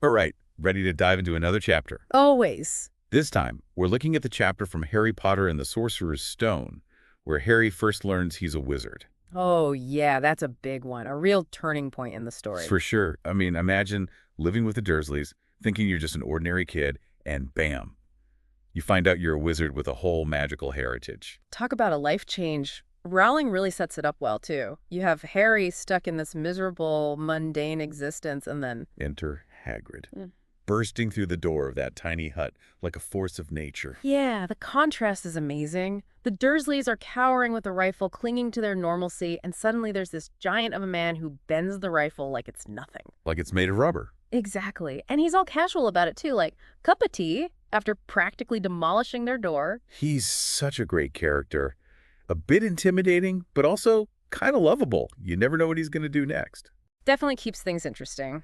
All right, ready to dive into another chapter. Always. This time, we're looking at the chapter from Harry Potter and the Sorcerer's Stone, where Harry first learns he's a wizard. Oh, yeah, that's a big one. A real turning point in the story. For sure. I mean, imagine living with the Dursleys, thinking you're just an ordinary kid, and bam, you find out you're a wizard with a whole magical heritage. Talk about a life change. Rowling really sets it up well, too. You have Harry stuck in this miserable, mundane existence, and then... Enter Hagrid, Mm. bursting through the door of that tiny hut like a force of nature. Yeah, the contrast is amazing. The Dursleys are cowering with a rifle, clinging to their normalcy, and suddenly there's this giant of a man who bends the rifle like it's nothing. Like it's made of rubber. Exactly. And he's all casual about it, too, like, cup of tea, after practically demolishing their door. He's such a great character. A bit intimidating, but also kind of lovable. You never know what he's going to do next. Definitely keeps things interesting.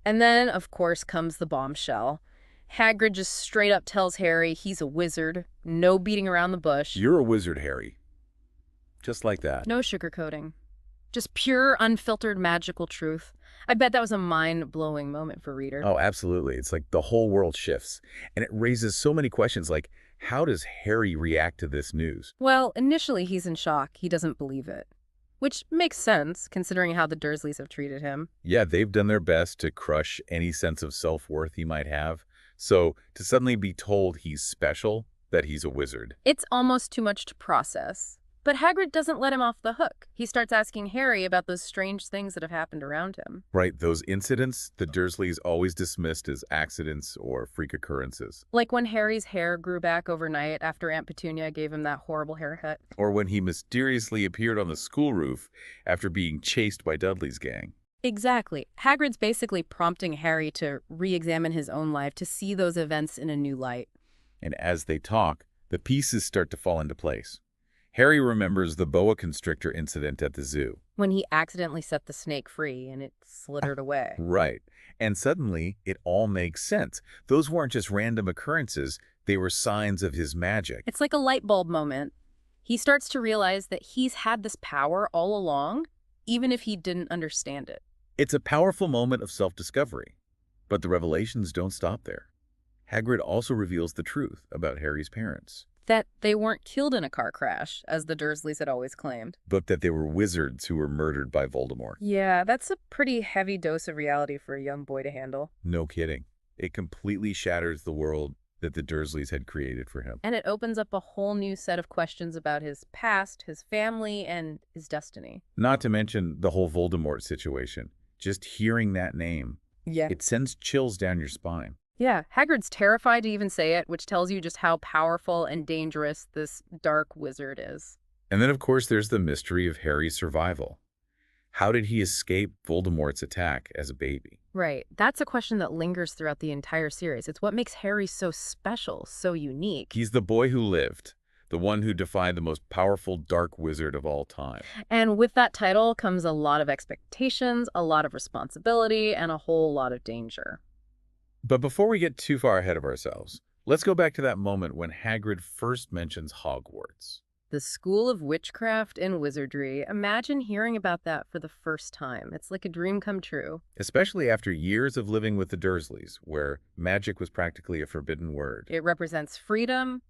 And then, of course, comes the bombshell. Hagrid just straight up tells Harry he's a wizard. No beating around the bush. You're a wizard, Harry. Just like that. No sugarcoating. Just pure, unfiltered, magical truth. I bet that was a mind-blowing moment for reader. Oh, absolutely. It's like the whole world shifts. And it raises so many questions like, how does Harry react to this news? Well, initially he's in shock. He doesn't believe it. Which makes sense, considering how the Dursleys have treated him. Yeah, they've done their best to crush any sense of self-worth he might have. So to suddenly be told he's special, that he's a wizard. It's almost too much to process. But Hagrid doesn't let him off the hook. He starts asking Harry about those strange things that have happened around him. Right, those incidents the Dursleys always dismissed as accidents or freak occurrences. Like when Harry's hair grew back overnight after Aunt Petunia gave him that horrible haircut. Or when he mysteriously appeared on the school roof after being chased by Dudley's gang. Exactly. Hagrid's basically prompting Harry to re-examine his own life, to see those events in a new light. And as they talk, the pieces start to fall into place. Harry remembers the boa constrictor incident at the zoo. When he accidentally set the snake free and it slithered away. Right. And suddenly, it all makes sense. Those weren't just random occurrences. They were signs of his magic. It's like a light bulb moment. He starts to realize that he's had this power all along, even if he didn't understand it. It's a powerful moment of self-discovery. But the revelations don't stop there. Hagrid also reveals the truth about Harry's parents. That they weren't killed in a car crash, as the Dursleys had always claimed. But that they were wizards who were murdered by Voldemort. Yeah, that's a pretty heavy dose of reality for a young boy to handle. No kidding. It completely shatters the world that the Dursleys had created for him. And it opens up a whole new set of questions about his past, his family, and his destiny. Not to mention the whole Voldemort situation. Just hearing that name, Yeah. it sends chills down your spine. Yeah, Hagrid's terrified to even say it, which tells you just how powerful and dangerous this dark wizard is. And then, of course, there's the mystery of Harry's survival. How did he escape Voldemort's attack as a baby? Right. That's a question that lingers throughout the entire series. It's what makes Harry so special, so unique. He's the boy who lived, the one who defied the most powerful dark wizard of all time. And with that title comes a lot of expectations, a lot of responsibility, and a whole lot of danger. But before we get too far ahead of ourselves, let's go back to that moment when Hagrid first mentions Hogwarts. The School of Witchcraft and Wizardry. Imagine hearing about that for the first time. It's like a dream come true. Especially after years of living with the Dursleys, where magic was practically a forbidden word. It represents freedom,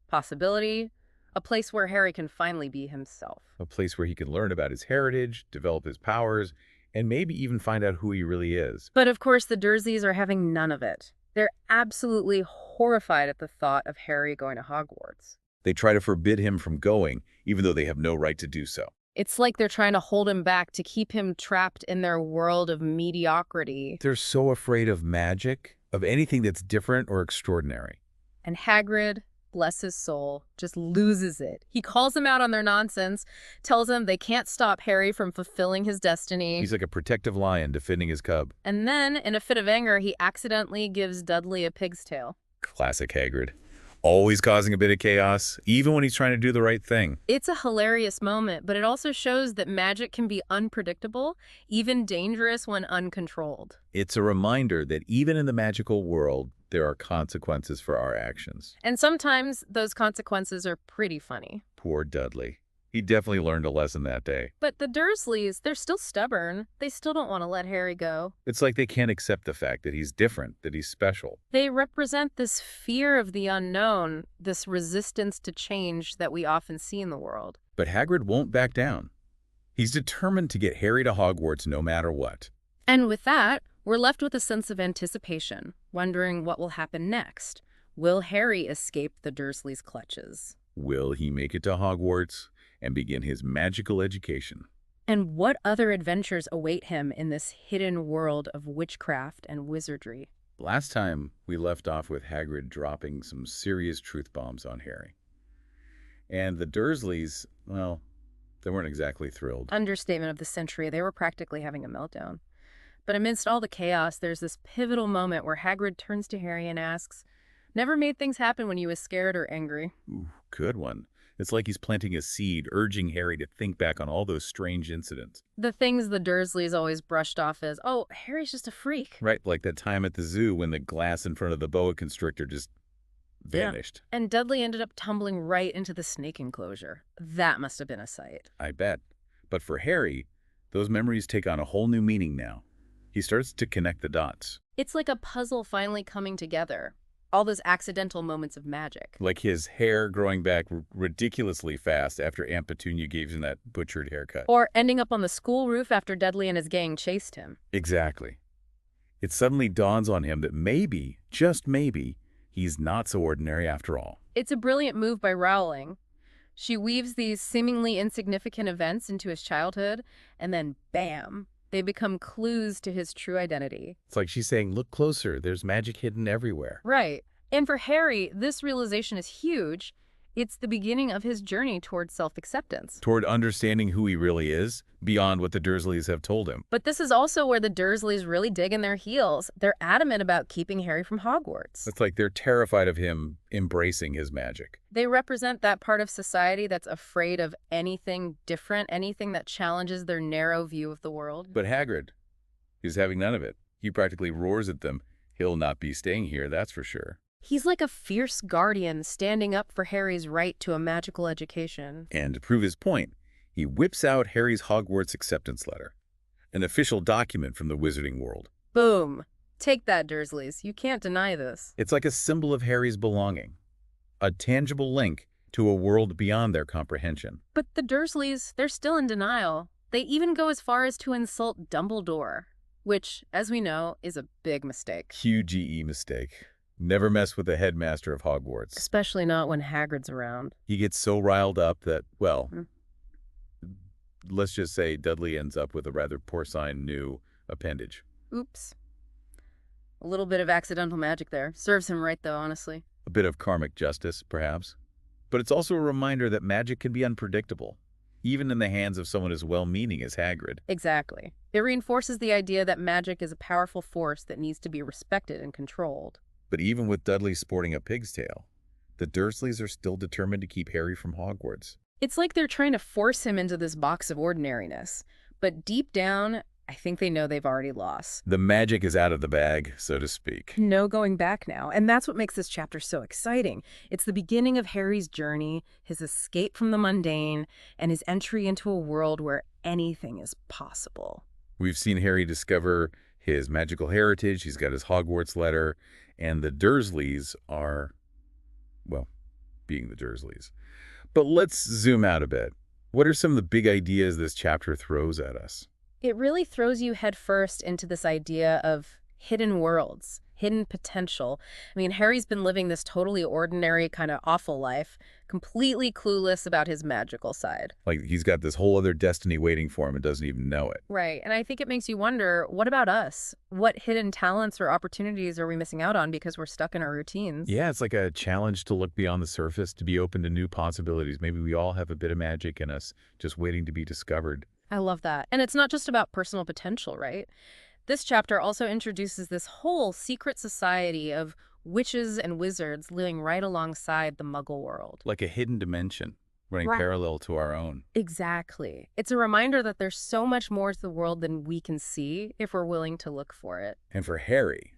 possibility, a place where Harry can finally be himself. A place where he can learn about his heritage, develop his powers, and maybe even find out who he really is. But of course, the Dursleys are having none of it. They're absolutely horrified at the thought of Harry going to Hogwarts. They try to forbid him from going, even though they have no right to do so. It's like they're trying to hold him back, to keep him trapped in their world of mediocrity. They're so afraid of magic, of anything that's different or extraordinary. And Hagrid, bless his soul, just loses it. He calls them out on their nonsense, tells them they can't stop Harry from fulfilling his destiny. He's like a protective lion defending his cub. And then, in a fit of anger, he accidentally gives Dudley a pig's tail. Classic Hagrid. Always causing a bit of chaos, even when he's trying to do the right thing. It's a hilarious moment, but it also shows that magic can be unpredictable, even dangerous when uncontrolled. It's a reminder that even in the magical world, there are consequences for our actions. And sometimes those consequences are pretty funny. Poor Dudley. He definitely learned a lesson that day. But the Dursleys, they're still stubborn. They still don't want to let Harry go. It's like they can't accept the fact that he's different, that he's special. They represent this fear of the unknown, this resistance to change that we often see in the world. But Hagrid won't back down. He's determined to get Harry to Hogwarts no matter what. And with that, we're left with a sense of anticipation, wondering what will happen next. Will Harry escape the Dursleys' clutches? Will he make it to Hogwarts and begin his magical education? And what other adventures await him in this hidden world of witchcraft and wizardry? Last time, we left off with Hagrid dropping some serious truth bombs on Harry. And the Dursleys, well, they weren't exactly thrilled. Understatement of the century, they were practically having a meltdown. But amidst all the chaos, there's this pivotal moment where Hagrid turns to Harry and asks, "Never made things happen when you was scared or angry." Ooh, good one. It's like he's planting a seed, urging Harry to think back on all those strange incidents. The things the Dursleys always brushed off as, oh, Harry's just a freak. Right, like that time at the zoo when the glass in front of the boa constrictor just vanished. Yeah. And Dudley ended up tumbling right into the snake enclosure. That must have been a sight. I bet. But for Harry, those memories take on a whole new meaning now. He starts to connect the dots. It's like a puzzle finally coming together. All those accidental moments of magic. Like his hair growing back ridiculously fast after Aunt Petunia gave him that butchered haircut. Or ending up on the school roof after Dudley and his gang chased him. Exactly. It suddenly dawns on him that maybe, just maybe, he's not so ordinary after all. It's a brilliant move by Rowling. She weaves these seemingly insignificant events into his childhood, and then bam, they become clues to his true identity. It's like she's saying, look closer, there's magic hidden everywhere. Right. And for Harry, this realization is huge. It's the beginning of his journey towards self-acceptance. Toward understanding who he really is, beyond what the Dursleys have told him. But this is also where the Dursleys really dig in their heels. They're adamant about keeping Harry from Hogwarts. It's like they're terrified of him embracing his magic. They represent that part of society that's afraid of anything different, anything that challenges their narrow view of the world. But Hagrid, he's having none of it. He practically roars at them. He'll not be staying here, that's for sure. He's like a fierce guardian standing up for Harry's right to a magical education. And to prove his point, he whips out Harry's Hogwarts acceptance letter, an official document from the wizarding world. Boom. Take that, Dursleys. You can't deny this. It's like a symbol of Harry's belonging, a tangible link to a world beyond their comprehension. But the Dursleys, they're still in denial. They even go as far as to insult Dumbledore, which, as we know, is a big mistake. Huge mistake. Never mess with the headmaster of Hogwarts. Especially not when Hagrid's around. He gets so riled up that, well, let's just say Dudley ends up with a rather porcine new appendage. Oops. A little bit of accidental magic there. Serves him right, though, honestly. A bit of karmic justice, perhaps. But it's also a reminder that magic can be unpredictable, even in the hands of someone as well-meaning as Hagrid. Exactly. It reinforces the idea that magic is a powerful force that needs to be respected and controlled. But even with Dudley sporting a pig's tail, the Dursleys are still determined to keep Harry from Hogwarts. It's like they're trying to force him into this box of ordinariness. But deep down, I think they know they've already lost. The magic is out of the bag, so to speak. No going back now. And that's what makes this chapter so exciting. It's the beginning of Harry's journey, his escape from the mundane, and his entry into a world where anything is possible. We've seen Harry discover his magical heritage, he's got his Hogwarts letter, and the Dursleys are, well, being the Dursleys. But let's zoom out a bit. What are some of the big ideas this chapter throws at us? It really throws you headfirst into this idea of hidden worlds, hidden potential. I mean, Harry's been living this totally ordinary, kind of awful life, completely clueless about his magical side. Like he's got this whole other destiny waiting for him and doesn't even know it. Right. And I think it makes you wonder, what about us? What hidden talents or opportunities are we missing out on because we're stuck in our routines? Yeah, it's like a challenge to look beyond the surface, to be open to new possibilities. Maybe we all have a bit of magic in us, just waiting to be discovered. I love that. And it's not just about personal potential, right? This chapter also introduces this whole secret society of witches and wizards living right alongside the Muggle world. Like a hidden dimension, running parallel to our own. Exactly. It's a reminder that there's so much more to the world than we can see if we're willing to look for it. And for Harry,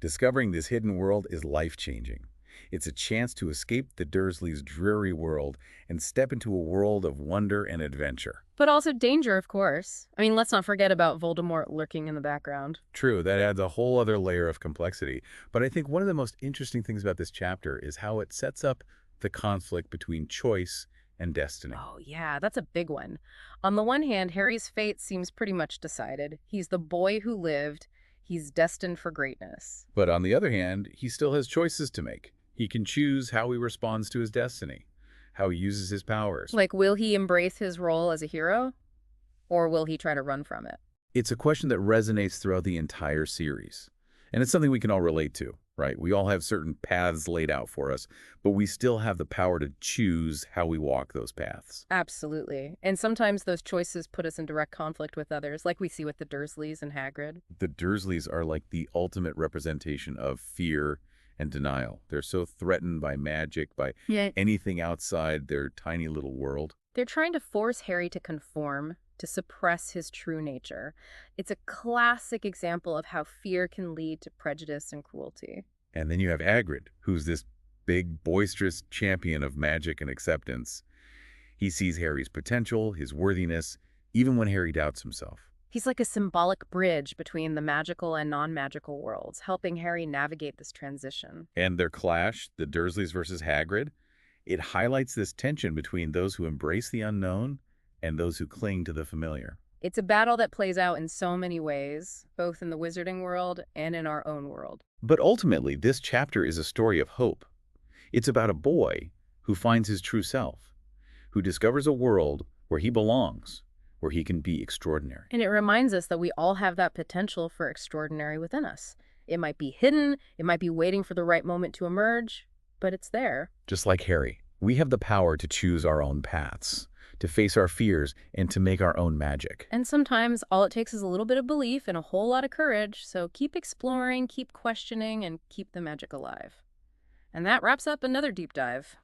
discovering this hidden world is life-changing. It's a chance to escape the Dursleys' dreary world and step into a world of wonder and adventure. But also danger, of course. I mean, let's not forget about Voldemort lurking in the background. True, that adds a whole other layer of complexity. But I think one of the most interesting things about this chapter is how it sets up the conflict between choice and destiny. Oh, yeah, that's a big one. On the one hand, Harry's fate seems pretty much decided. He's the boy who lived. He's destined for greatness. But on the other hand, he still has choices to make. He can choose how he responds to his destiny, how he uses his powers. Like, will he embrace his role as a hero? Or will he try to run from it? It's a question that resonates throughout the entire series. And it's something we can all relate to, right? We all have certain paths laid out for us, but we still have the power to choose how we walk those paths. Absolutely. And sometimes those choices put us in direct conflict with others, like we see with the Dursleys and Hagrid. The Dursleys are like the ultimate representation of fear and denial. They're so threatened by magic, by Yeah. anything outside their tiny little world. They're trying to force Harry to conform, to suppress his true nature. It's a classic example of how fear can lead to prejudice and cruelty. And then you have Hagrid, who's this big, boisterous champion of magic and acceptance. He sees Harry's potential, his worthiness, even when Harry doubts himself. He's like a symbolic bridge between the magical and non-magical worlds, helping Harry navigate this transition. And their clash, the Dursleys versus Hagrid, it highlights this tension between those who embrace the unknown and those who cling to the familiar. It's a battle that plays out in so many ways, both in the wizarding world and in our own world. But ultimately, this chapter is a story of hope. It's about a boy who finds his true self, who discovers a world where he belongs, where he can be extraordinary. And it reminds us that we all have that potential for extraordinary within us. It might be hidden, it might be waiting for the right moment to emerge, but it's there. Just like Harry, we have the power to choose our own paths, to face our fears, and to make our own magic. And sometimes all it takes is a little bit of belief and a whole lot of courage, so keep exploring, keep questioning, and keep the magic alive. And that wraps up another deep dive.